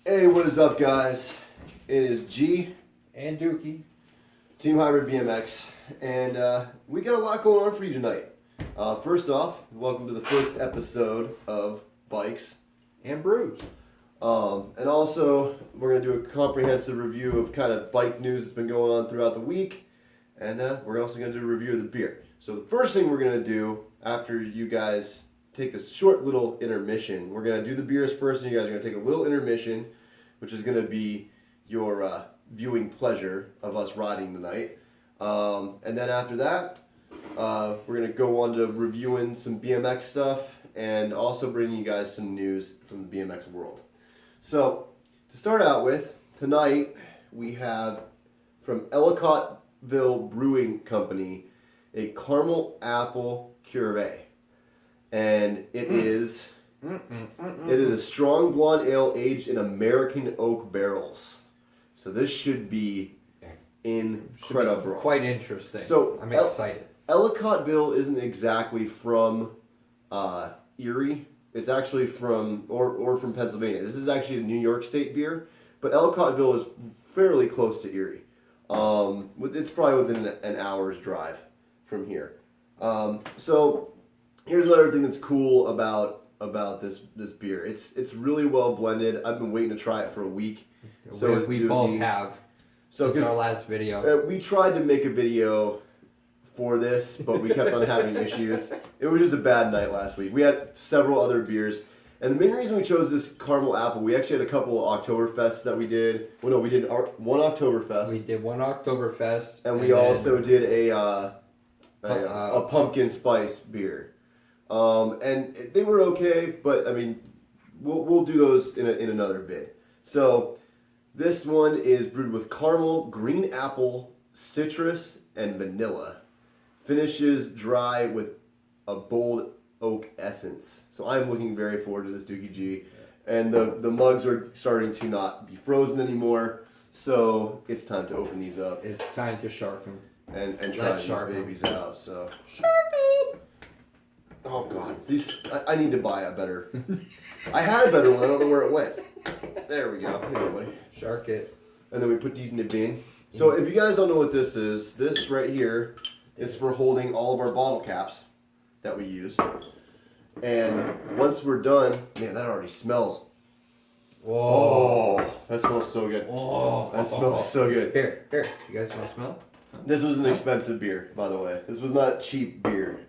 Hey, what is up, guys? It is G and Dukey, Team Hybrid BMX, and we got a lot going on for you tonight. First off, welcome to the first episode of Bikes and Brews. And also, we're going to do a comprehensive review of kind of bike news that's been going on throughout the week, and we're also going to do a review of the beer. So the first thing we're going to do after you guys take this short little intermission, we're going to do the beers first, and you guys are going to take a little intermission, which is going to be your viewing pleasure of us riding tonight. And then after that, we're going to go on to reviewing some BMX stuff and also bringing you guys some news from the BMX world. So, to start out with, tonight we have from Ellicottville Brewing Company a caramel apple puree. And it is a strong blonde ale aged in American oak barrels. So this should be incredible. Should be quite interesting. So I'm excited. Ellicottville isn't exactly from Erie. It's actually from from Pennsylvania. This is actually a New York State beer, but Ellicottville is fairly close to Erie. It's probably within an hour's drive from here. So here's another thing that's cool about this beer. It's really well blended. I've been waiting to try it for a week. So we both have. Since our last video. We tried to make a video for this, but we kept on having issues. It was just a bad night last week. We had several other beers, and the main reason we chose this caramel apple, we actually had a couple of Oktoberfests that we did. Well, no, we did one Oktoberfest. We did one Oktoberfest, and we also did a pumpkin spice beer. And they were okay, but I mean, we'll do those in another bit. So this one is brewed with caramel, green apple, citrus, and vanilla. Finishes dry with a bold oak essence. So I'm looking very forward to this DukeyG. And the mugs are starting to not be frozen anymore, so it's time to open these up. It's time to shark them. And try these babies out. So shark them! Oh god, I need to buy a better. I had a better one. I don't know where it went. There we go. Anyway, shark it. And then we put these in the bin. So if you guys don't know what this is, this right here is for holding all of our bottle caps that we use. And once we're done, man, that already smells. Whoa! Oh, that smells so good. Oh, that smells so good. Here, you guys want to smell? This was an expensive beer, by the way. This was not cheap beer.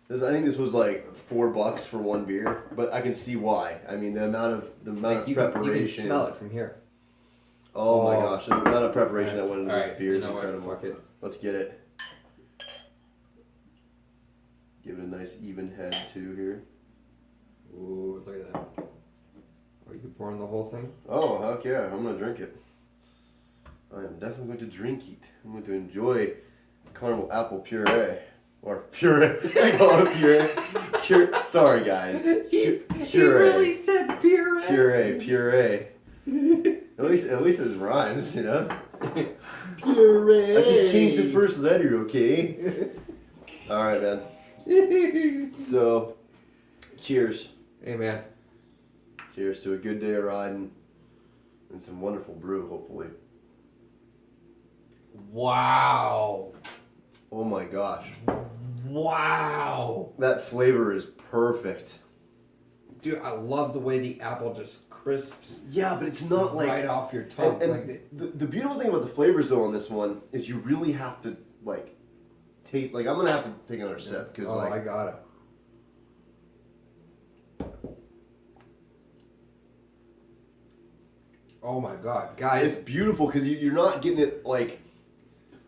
I think this was like $4 for one beer, but I can see why. I mean, the amount of preparation. You can smell it from here. Oh my gosh, the amount of preparation that went into this beer is incredible. Fuck it. Let's get it. Give it a nice even head too here. Ooh, look at that. Are you pouring the whole thing? Oh, heck yeah, I'm gonna drink it. I am definitely going to drink it. I'm going to enjoy caramel apple puree. Or puree. I call it puree. Sorry, guys. He really said puree. Puree. At least it rhymes, you know? Puree. I just changed the first letter, okay? Alright, man. So, cheers. Hey, man. Cheers to a good day of riding and some wonderful brew, hopefully. Wow. Oh my gosh. Wow. That flavor is perfect. Dude, I love the way the apple just crisps. Yeah, but it's not like right off your tongue. And the beautiful thing about the flavors though on this one is you really have to like taste. Like I'm gonna have to take another sip because I gotta. Oh my god, guys! It's beautiful because you're not getting it like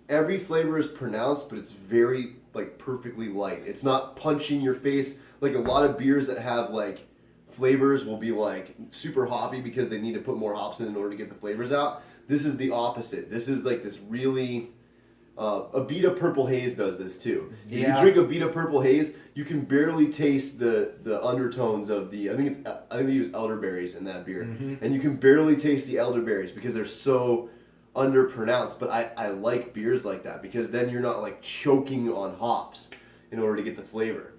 every flavor is pronounced, but it's very like perfectly light. It's not punching your face like a lot of beers that have like flavors will be like super hoppy because they need to put more hops in order to get the flavors out. This is the opposite. This is like this really a beat of Purple Haze does this too. If you drink a beat of Purple Haze, you can barely taste the undertones of the. I think they use elderberries in that beer, and you can barely taste the elderberries because they're so underpronounced. But I like beers like that because then you're not like choking on hops in order to get the flavor.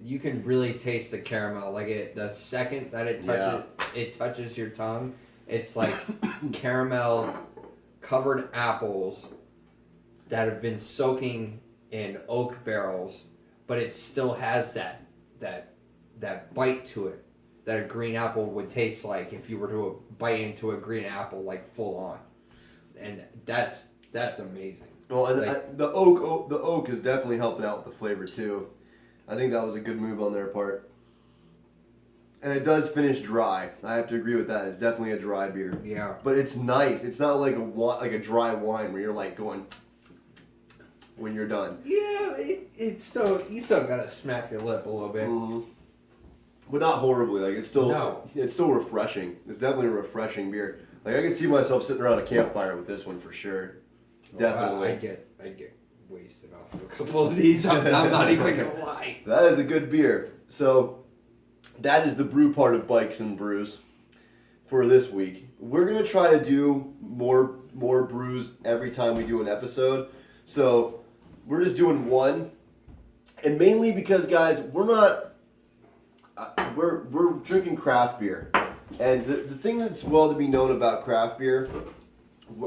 You can really taste the caramel. Like the second that it touches it touches your tongue. It's like caramel covered apples that have been soaking in oak barrels, but it still has that bite to it that a green apple would taste like if you were to bite into a green apple like full on, and that's amazing. Well, and like, the oak is definitely helping out with the flavor too. I think that was a good move on their part. And it does finish dry. I have to agree with that. It's definitely a dry beer. Yeah. But it's nice. It's not like a dry wine where you're like going when you're done. Yeah, it's still, you still gotta smack your lip a little bit. Mm-hmm. But not horribly. Like it's still refreshing. It's definitely a refreshing beer. Like I can see myself sitting around a campfire with this one for sure. Definitely. I get wasted off a couple of these. I'm not even gonna lie. That is a good beer. So that is the brew part of Bikes and Brews for this week. We're gonna try to do more brews every time we do an episode. So we're just doing one, and mainly because guys, we're not. We're drinking craft beer, and the thing that's well to be known about craft beer,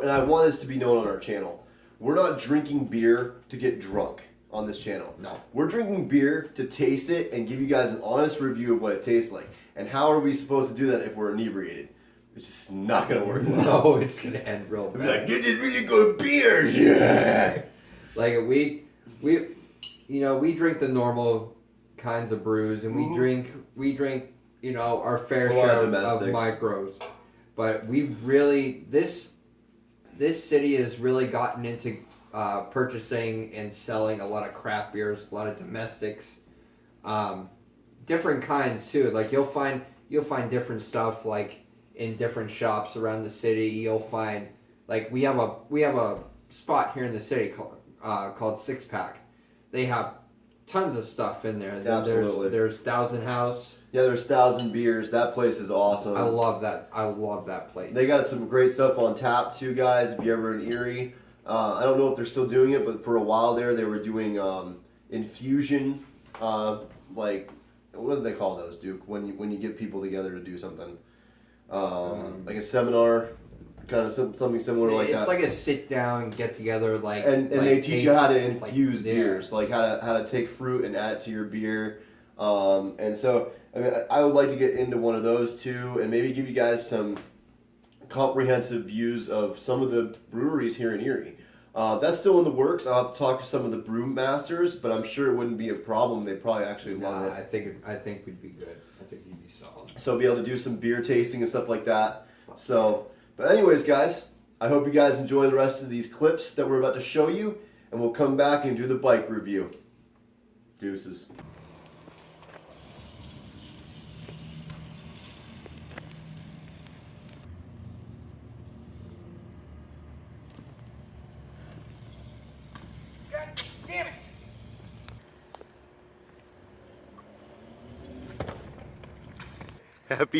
and I want this to be known on our channel, we're not drinking beer to get drunk on this channel. No. We're drinking beer to taste it and give you guys an honest review of what it tastes like. And how are we supposed to do that if we're inebriated? It's just not gonna work. No, it's gonna end real bad. Like, this is really good beer, yeah. Like we drink the normal kinds of brews, and we drink, our fair share of micros. But we really this city has really gotten into purchasing and selling a lot of craft beers, a lot of domestics, different kinds too. Like you'll find different stuff like in different shops around the city. You'll find like we have a spot here in the city called Six Pack. They have tons of stuff in there. Absolutely. There's Thousand House. Yeah, there's 1,000 beers. That place is awesome. I love that place. They got some great stuff on tap too, guys. If you're ever in Erie, I don't know if they're still doing it, but for a while there, they were doing infusion. Like what do they call those, Duke? When you get people together to do something, like a seminar. Kind of something similar like that. It's like a sit down, get together, like and like they teach you how to infuse like, beers, like how to take fruit and add it to your beer. And so I mean, I would like to get into one of those too, and maybe give you guys some comprehensive views of some of the breweries here in Erie. That's still in the works. I'll have to talk to some of the brew masters, but I'm sure it wouldn't be a problem. They probably actually love it. I think we'd be good. I think we'd be solid. So be able to do some beer tasting and stuff like that. So. But anyways, guys, I hope you guys enjoy the rest of these clips that we're about to show you, and we'll come back and do the bike review. Deuces. God damn it!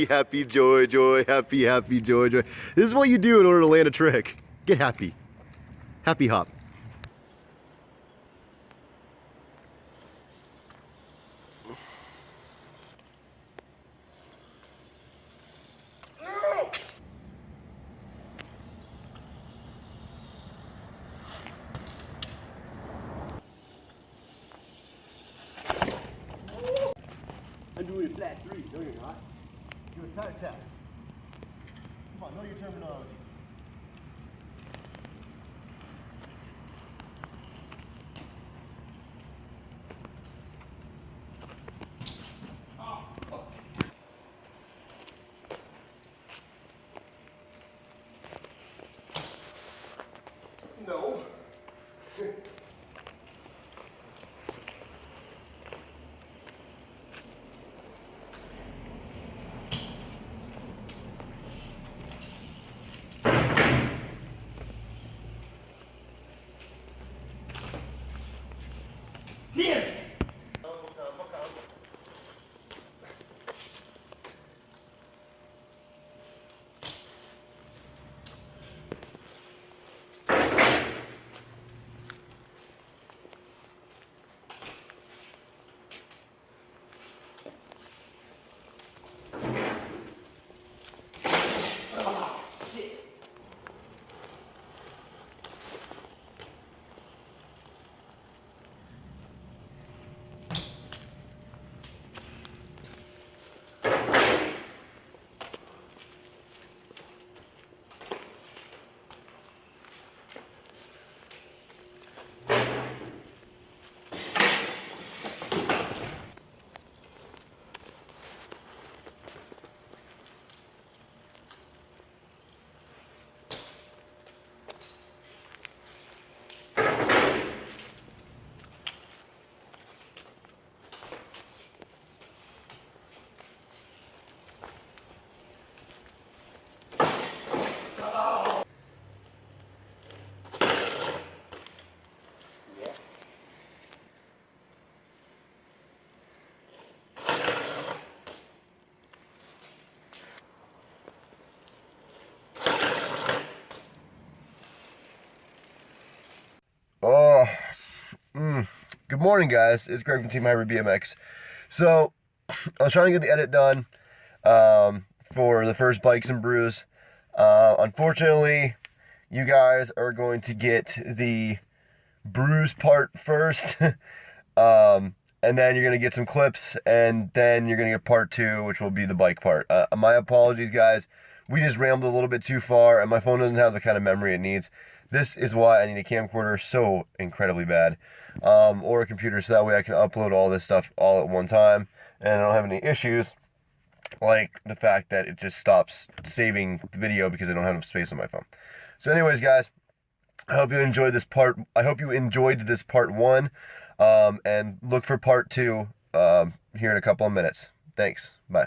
Happy, joy, happy, joy. This is what you do in order to land a trick. Get happy. Happy hop. I'm doing a flat 3, no you're not. Do a tire tap. Come on, know your terminology. No. Good morning, guys. It's Greg from Team Hybrid BMX. So, I was trying to get the edit done for the first Bikes and Brews. Unfortunately, you guys are going to get the Brews part first, and then you're going to get some clips, and then you're going to get part 2, which will be the bike part. My apologies, guys. We just rambled a little bit too far, and my phone doesn't have the kind of memory it needs. This is why I need a camcorder so incredibly bad, or a computer, so that way I can upload all this stuff all at one time, and I don't have any issues, like the fact that it just stops saving the video because I don't have enough space on my phone. So anyways, guys, I hope you enjoyed this part. I hope you enjoyed this part 1, and look for part 2 here in a couple of minutes. Thanks. Bye.